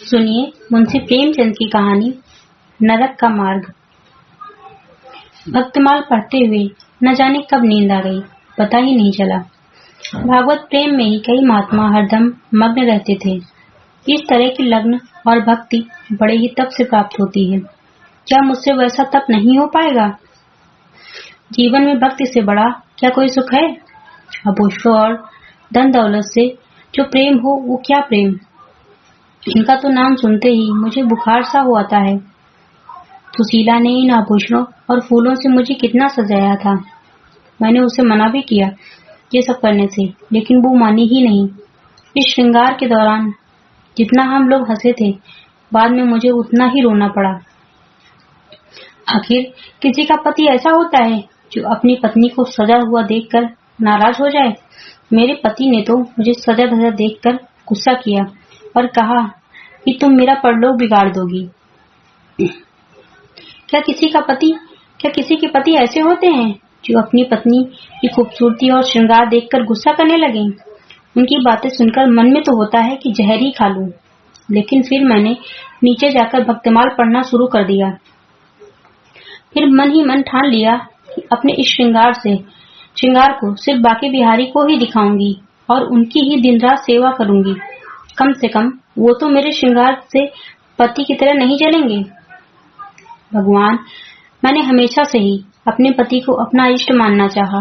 सुनिए मुंशी प्रेमचंद की कहानी नरक का मार्ग। भक्तमाल पढ़ते हुए न जाने कब नींद आ गई, पता ही नहीं चला। भागवत प्रेम में ही कई महात्मा हरदम मग्न रहते थे। इस तरह की लग्न और भक्ति बड़े ही तप से प्राप्त होती है। क्या मुझसे वैसा तप नहीं हो पाएगा? जीवन में भक्ति से बड़ा क्या कोई सुख है? आभूषणों और धन दौलत से जो प्रेम हो वो क्या प्रेम। इनका तो नाम सुनते ही मुझे बुखार सा हो आता है। सुशीला ने इन आभूषणों और फूलों से मुझे कितना सजाया था। मैंने उसे मना भी किया ये सब करने से, लेकिन वो मानी ही नहीं। इस श्रृंगार के दौरान जितना हम लोग हंसे थे, बाद में मुझे उतना ही रोना पड़ा। आखिर किसी का पति ऐसा होता है जो अपनी पत्नी को सजा हुआ देखकर नाराज हो जाए। मेरे पति ने तो मुझे सजा धजा देखकर गुस्सा किया और कहा कि तुम मेरा परलोक बिगाड़ दोगी। क्या किसी के पति ऐसे होते हैं जो अपनी पत्नी की खूबसूरती और श्रृंगार देखकर गुस्सा करने लगे? उनकी बातें सुनकर मन में तो होता है कि जहर ही खा लूं, लेकिन फिर मैंने नीचे जाकर भक्तमाल पढ़ना शुरू कर दिया। फिर मन ही मन ठान लिया कि अपने इस श्रृंगार को सिर्फ बाकी बिहारी को ही दिखाऊंगी और उनकी ही दिन रात सेवा करूंगी। कम से कम वो तो मेरे श्रृंगार से पति की तरह नहीं जलेंगे। भगवान, मैंने हमेशा से ही अपने पति को अपना इष्ट मानना चाहा।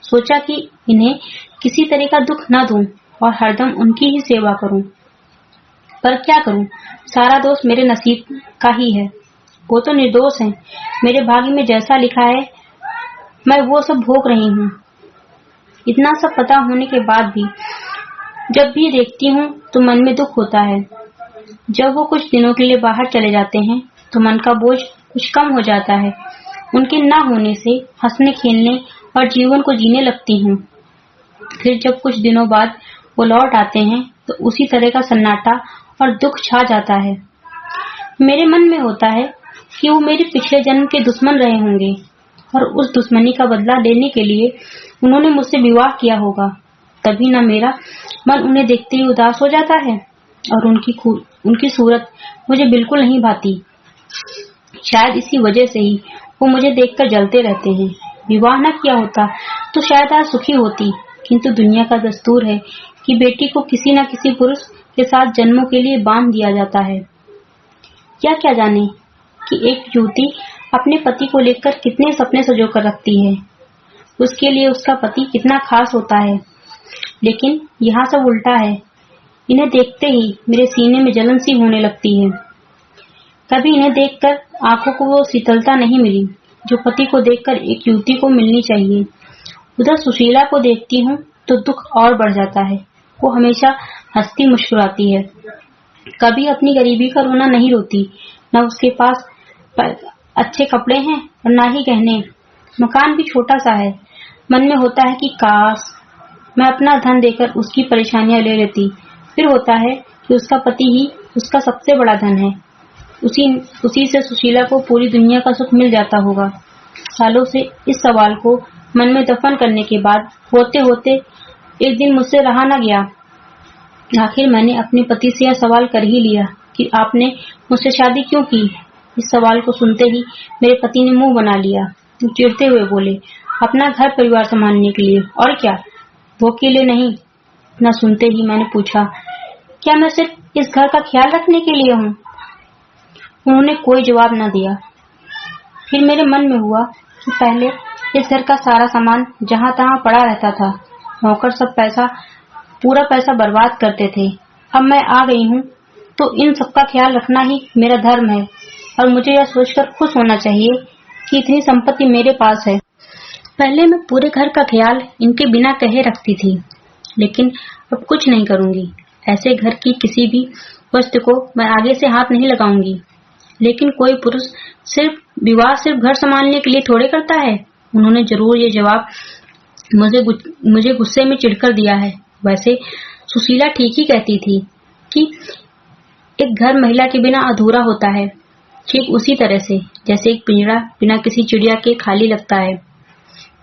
सोचा कि इन्हें किसी तरह का दुख न दूं और हरदम उनकी ही सेवा करूं। पर क्या करूं, सारा दोष मेरे नसीब का ही है। वो तो निर्दोष हैं। मेरे भाग्य में जैसा लिखा है मैं वो सब भोग रही हूँ। इतना सब पता होने के बाद भी जब भी देखती हूँ तो मन में दुख होता है। जब वो कुछ दिनों के लिए बाहर चले जाते हैं तो मन का बोझ कुछ कम हो जाता है। उनके ना होने से हंसने खेलने और जीवन को जीने लगती हूँ। फिर जब कुछ दिनों बाद वो लौट आते हैं तो उसी तरह का सन्नाटा और दुख छा जाता है। मेरे मन में होता है कि वो मेरे पिछले जन्म के दुश्मन रहे होंगे और उस दुश्मनी का बदला लेने के लिए उन्होंने मुझसे विवाह किया होगा। तभी न मेरा मन उन्हें देखते ही उदास हो जाता है और उनकी सूरत मुझे बिल्कुल नहीं भाती। शायद इसी वजह से ही वो मुझे देखकर जलते रहते हैं। विवाह न किया होता तो शायद आज सुखी होती, किंतु दुनिया का दस्तूर है कि बेटी को किसी न किसी पुरुष के साथ जन्मों के लिए बांध दिया जाता है। क्या जाने कि एक युवती अपने पति को लेकर कितने सपने सजो कर रखती है। उसके लिए उसका पति कितना खास होता है। लेकिन यहाँ सब उल्टा है। इन्हें देखते ही मेरे सीने में जलन सी होने लगती है। कभी इन्हें देखकर आंखों को वो शीतलता नहीं मिली जो पति को देखकर एक युवती को मिलनी चाहिए। उधर सुशीला को देखती हूँ तो दुख और बढ़ जाता है। वो हमेशा हंसती मुस्कुराती है, कभी अपनी गरीबी का रोना नहीं रोती। न उसके पास अच्छे कपड़े हैं और ना ही गहने। मकान भी छोटा सा है। मन में होता है कि काश मैं अपना धन देकर उसकी परेशानियां ले लेती। फिर होता है कि उसका पति ही उसका सबसे बड़ा धन है। उसी से सुशीला को पूरी दुनिया का सुख मिल जाता होगा। सालों से इस सवाल को मन में दफन करने के बाद होते होते एक दिन मुझसे रहा न गया। आखिर मैंने अपने पति से यह सवाल कर ही लिया कि आपने मुझसे शादी क्यों की। इस सवाल को सुनते ही मेरे पति ने मुंह बना लिया। चिढ़ते हुए बोले, अपना घर परिवार संभालने के लिए, और क्या, वो के लिए नहीं। न सुनते ही मैंने पूछा, क्या मैं सिर्फ इस घर का ख्याल रखने के लिए हूँ? उन्होंने कोई जवाब न दिया। फिर मेरे मन में हुआ कि पहले इस घर का सारा सामान जहाँ तहाँ पड़ा रहता था। नौकर सब पूरा पैसा बर्बाद करते थे। अब मैं आ गई हूँ तो इन सबका ख्याल रखना ही मेरा धर्म है और मुझे यह सोचकर खुश होना चाहिए कि इतनी संपत्ति मेरे पास है। पहले मैं पूरे घर का ख्याल इनके बिना कहे रखती थी, लेकिन अब कुछ नहीं करूंगी। ऐसे घर की किसी भी वस्तु को मैं आगे से हाथ नहीं लगाऊंगी। लेकिन कोई पुरुष विवाह सिर्फ घर संभालने के लिए थोड़े करता है। उन्होंने जरूर ये जवाब मुझे गुस्से में चिढ़कर दिया है। वैसे सुशीला ठीक ही कहती थी कि एक घर महिला के बिना अधूरा होता है, ठीक उसी तरह से जैसे एक पिंजरा बिना किसी चिड़िया के खाली लगता है।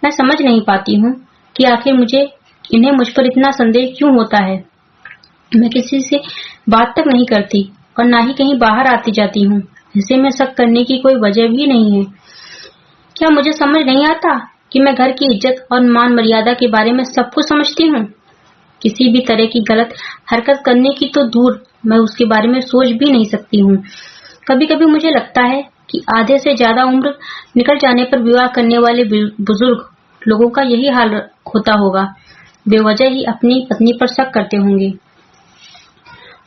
मैं समझ नहीं पाती हूँ कि आखिर इन्हें मुझ पर इतना संदेह क्यों होता है। मैं किसी से बात तक नहीं करती और ना ही कहीं बाहर आती जाती हूँ। ऐसे में शक करने की कोई वजह भी नहीं है। क्या मुझे समझ नहीं आता कि मैं घर की इज्जत और मान मर्यादा के बारे में सब कुछ समझती हूँ? किसी भी तरह की गलत हरकत करने की तो दूर, मैं उसके बारे में सोच भी नहीं सकती हूँ। कभी कभी मुझे लगता है कि आधे से ज्यादा उम्र निकल जाने पर विवाह करने वाले बुजुर्ग लोगों का यही हाल होता होगा। बेवजह ही अपनी पत्नी पर शक करते होंगे।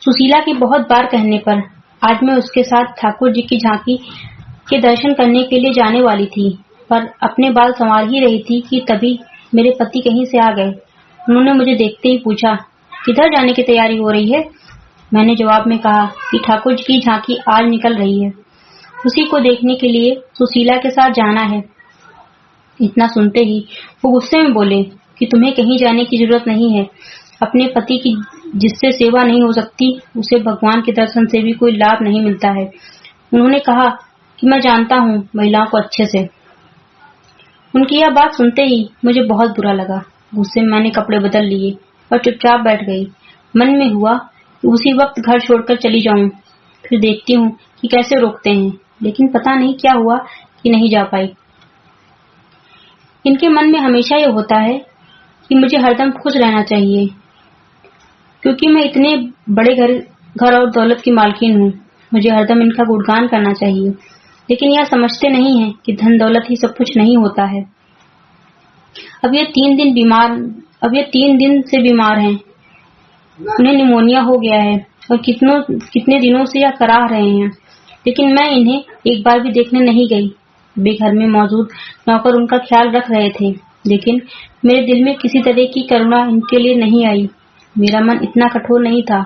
सुशीला के बहुत बार कहने पर आज मैं उसके साथ ठाकुर जी की झांकी के दर्शन करने के लिए जाने वाली थी, पर अपने बाल संवार ही रही थी कि तभी मेरे पति कहीं से आ गए। उन्होंने मुझे देखते ही पूछा, किधर जाने की तैयारी हो रही है? मैंने जवाब में कहा कि ठाकुर जी की झांकी आज निकल रही है, उसी को देखने के लिए सुशीला के साथ जाना है। इतना सुनते ही वो गुस्से में बोले कि तुम्हें कहीं जाने की जरूरत नहीं है। अपने पति की जिससे सेवा नहीं हो सकती, उसे भगवान के दर्शन से भी कोई लाभ नहीं मिलता है। उन्होंने कहा कि मैं जानता हूँ महिलाओं को अच्छे से। उनकी यह बात सुनते ही मुझे बहुत बुरा लगा। गुस्से में मैंने कपड़े बदल लिए और चुपचाप बैठ गई। मन में हुआ कि उसी वक्त घर छोड़कर चली जाऊं, फिर देखती हूँ कि कैसे रोकते हैं, लेकिन पता नहीं क्या हुआ कि नहीं जा पाई। इनके मन में हमेशा ये होता है कि मुझे हरदम खुश रहना चाहिए, क्योंकि मैं इतने बड़े घर और दौलत की मालकिन हूँ। मुझे हरदम इनका गुणगान करना चाहिए, लेकिन यह समझते नहीं है कि धन दौलत ही सब कुछ नहीं होता है। अब ये 3 दिन से बीमार हैं। उन्हें निमोनिया हो गया है और कितने दिनों से यह कराह रहे हैं, लेकिन मैं इन्हें एक बार भी देखने नहीं गई। वे घर में मौजूद नौकर उनका ख्याल रख रहे थे, लेकिन मेरे दिल में किसी तरह की करुणा इनके लिए नहीं आई। मेरा मन इतना कठोर नहीं था,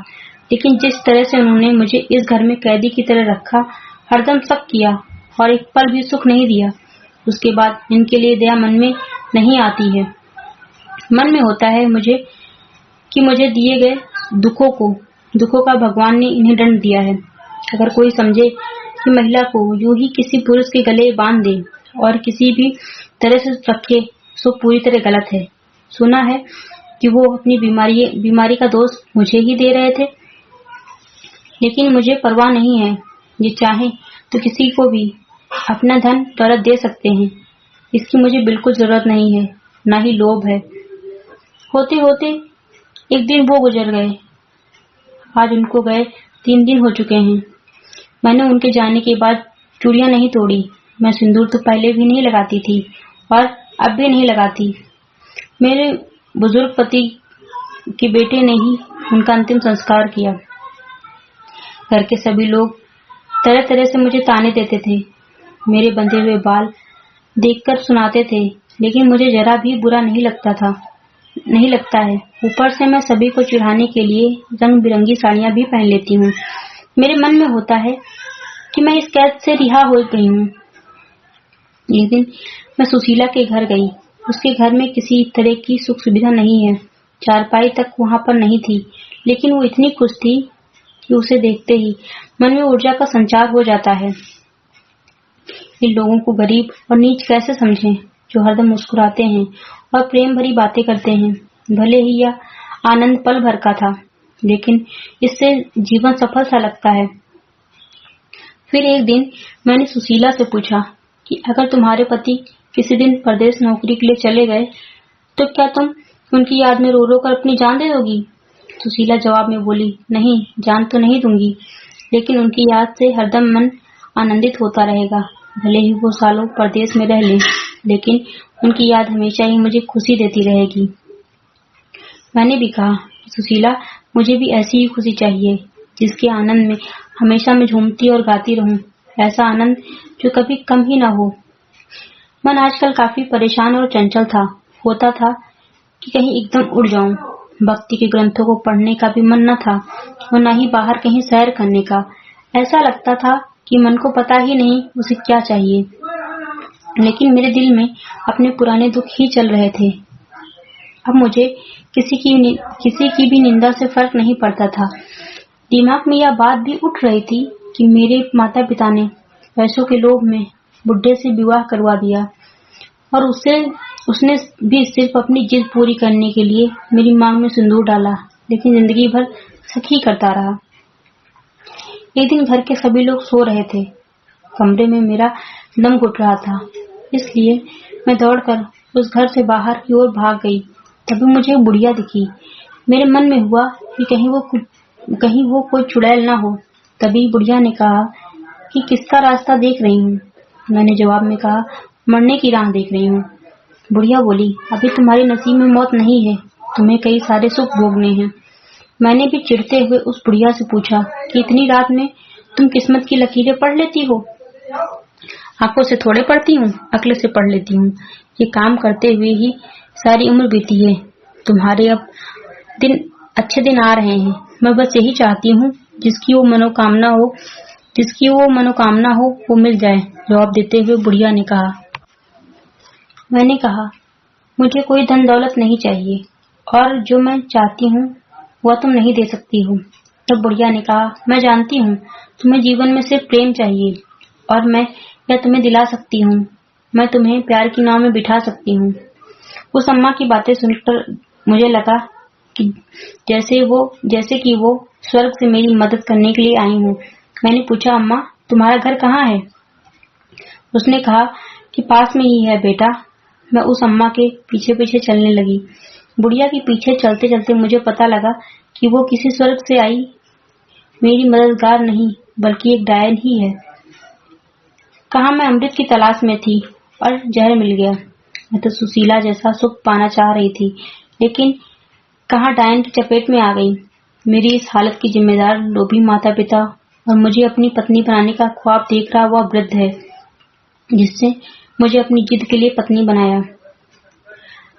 लेकिन जिस तरह से उन्होंने मुझे इस घर में कैदी की तरह रखा, हरदम शक किया और एक पल भी सुख नहीं दिया, उसके बाद इनके लिए दया मन में नहीं आती है। मन में होता है मुझे दिए गए दुखों का भगवान ने इन्हें दंड दिया है। अगर कोई समझे कि महिला को यूं ही किसी पुरुष के गले बांध दे और किसी भी तरह से रखे, सो पूरी तरह गलत है। सुना है कि वो अपनी बीमारी का दोष मुझे ही दे रहे थे, लेकिन मुझे परवाह नहीं है। ये चाहे तो किसी को भी अपना धन दौलत दे सकते हैं, इसकी मुझे बिल्कुल जरूरत नहीं है, ना ही लोभ है। होते होते एक दिन वो गुजर गए। आज उनको गए 3 दिन हो चुके हैं। मैंने उनके जाने के बाद चूड़ियां नहीं तोड़ी। मैं सिंदूर तो पहले भी नहीं लगाती थी और अब भी नहीं लगाती। मेरे बुजुर्ग पति के बेटे ने ही उनका अंतिम संस्कार किया। घर के सभी लोग तरह तरह से मुझे ताने देते थे, मेरे बंधे हुए बाल देखकर सुनाते थे, लेकिन मुझे जरा भी बुरा नहीं लगता है। ऊपर से मैं सभी को चिढ़ाने के लिए रंग बिरंगी साड़ियां भी पहन लेती हूँ। मेरे मन में होता है कि मैं इस कैद से रिहा हो गई हूँ। एक दिन मैं सुशीला के घर गई। उसके घर में किसी तरह की सुख सुविधा नहीं है, चारपाई तक वहां पर नहीं थी, लेकिन वो इतनी खुश थी कि उसे देखते ही मन में ऊर्जा का संचार हो जाता है। इन लोगों को गरीब और नीच कैसे समझें, जो हरदम मुस्कुराते हैं और प्रेम भरी बातें करते हैं। भले ही यह आनंद पल भर का था, लेकिन इससे जीवन सफल सा लगता है। फिर एक दिन मैंने सुशीला से पूछा कि अगर तुम्हारे पति किसी दिन परदेश नौकरी के लिए चले गए, तो क्या तुम उनकी याद में रो रो कर अपनी जान दे दोगी? सुशीला जवाब में बोली, नहीं, जान तो नहीं दूंगी, लेकिन उनकी याद से हरदम मन आनंदित होता रहेगा। भले ही वो सालों परदेश में रह लें, लेकिन उनकी याद हमेशा ही मुझे खुशी देती रहेगी। मैंने भी कहा, सुशीला, मुझे भी ऐसी ही खुशी चाहिए, जिसके आनंद में हमेशा मैं झूमती और गाती रहूं। ऐसा आनंद जो कभी कम ही ना हो। मन आजकल काफी परेशान और चंचल था। होता था कि कहीं एकदम उड़ जाऊं। भक्ति के ग्रंथों को पढ़ने का भी मन न था और न ही बाहर कहीं सैर करने का। ऐसा लगता था कि मन को पता ही नहीं उसे क्या चाहिए, लेकिन मेरे दिल में अपने पुराने दुख ही चल रहे थे। अब मुझे किसी की भी निंदा से फर्क नहीं पड़ता था। दिमाग में यह बात भी उठ रही थी कि मेरे माता पिता ने पैसों के लोभ में बुढ़े से विवाह करवा दिया और उसने भी सिर्फ अपनी जिद पूरी करने के लिए मेरी मांग में सिंदूर डाला, लेकिन जिंदगी भर शक ही करता रहा। एक दिन घर के सभी लोग सो रहे थे। कमरे में मेरा दम घुट रहा था, इसलिए मैं दौड़कर उस घर से बाहर की ओर भाग गई। तभी मुझे एक बुढ़िया दिखी। मेरे मन में हुआ कि कहीं वो कोई चुड़ैल ना हो। तभी बुढ़िया ने कहा कि किसका रास्ता देख रही हूँ। मैंने जवाब में कहा, मरने की राह देख रही हूँ। बुढ़िया बोली, अभी तुम्हारे नसीब में मौत नहीं है, तुम्हें कई सारे सुख भोगने हैं। मैंने भी चिढ़ते हुए उस बुढ़िया से पूछा कि इतनी रात में तुम किस्मत की लकीरें पढ़ लेती हो? आंखों से थोड़े पढ़ती हूँ, अक्ल से पढ़ लेती हूँ। ये काम करते हुए ही सारी उम्र बीती है। तुम्हारे अब अच्छे दिन आ रहे हैं। मैं बस यही चाहती हूँ जिसकी वो मनोकामना हो वो मिल जाए। जवाब देते हुए बुढ़िया ने कहा। मैंने कहा, मुझे कोई धन दौलत नहीं चाहिए और जो मैं चाहती हूँ वह तुम नहीं दे सकती हो। तब बुढ़िया ने कहा, मैं जानती हूँ तुम्हें जीवन में सिर्फ प्रेम चाहिए और मैं यह तुम्हें दिला सकती हूँ। मैं तुम्हें प्यार की नाव में बिठा सकती हूँ। उस अम्मा की बातें सुनकर मुझे लगा कि जैसे कि वो स्वर्ग से मेरी मदद करने के लिए आई हूँ। मैंने पूछा, अम्मा तुम्हारा घर कहाँ है? उसने कहा कि पास में ही है बेटा। मैं उस अम्मा के पीछे पीछे चलने लगी। बुढ़िया के पीछे चलते चलते मुझे पता लगा कि वो किसी स्वर्ग से आई मेरी मददगार नहीं बल्कि एक डायन ही है। कहाँ मैं अमृत की तलाश में थी और जहर मिल गया। मैं तो सुशीला जैसा सुख पाना चाह रही थी, लेकिन कहाँ डायन की चपेट में आ गई। मेरी इस हालत की जिम्मेदार लोभी माता पिता और मुझे अपनी पत्नी बनाने का ख्वाब देख रहा वह वृद्ध है, जिससे मुझे अपनी जिद के लिए पत्नी बनाया।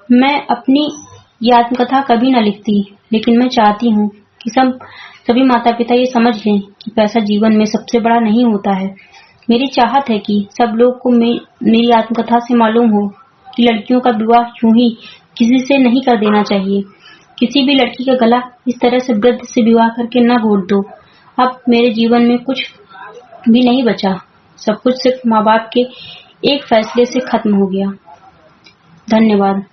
मैं अपनी ये आत्मकथा कभी न लिखती, लेकिन मैं चाहती हूँ कि सभी माता पिता ये समझ लें कि पैसा जीवन में सबसे बड़ा नहीं होता है। मेरी चाहत है कि सब लोग को मेरी आत्मकथा से मालूम हो कि लड़कियों का विवाह यूं ही किसी से नहीं कर देना चाहिए। किसी भी लड़की का गला इस तरह से वृद्ध से विवाह करके न घोट दो। अब मेरे जीवन में कुछ भी नहीं बचा। सब कुछ सिर्फ माँ बाप के एक फैसले से खत्म हो गया। धन्यवाद।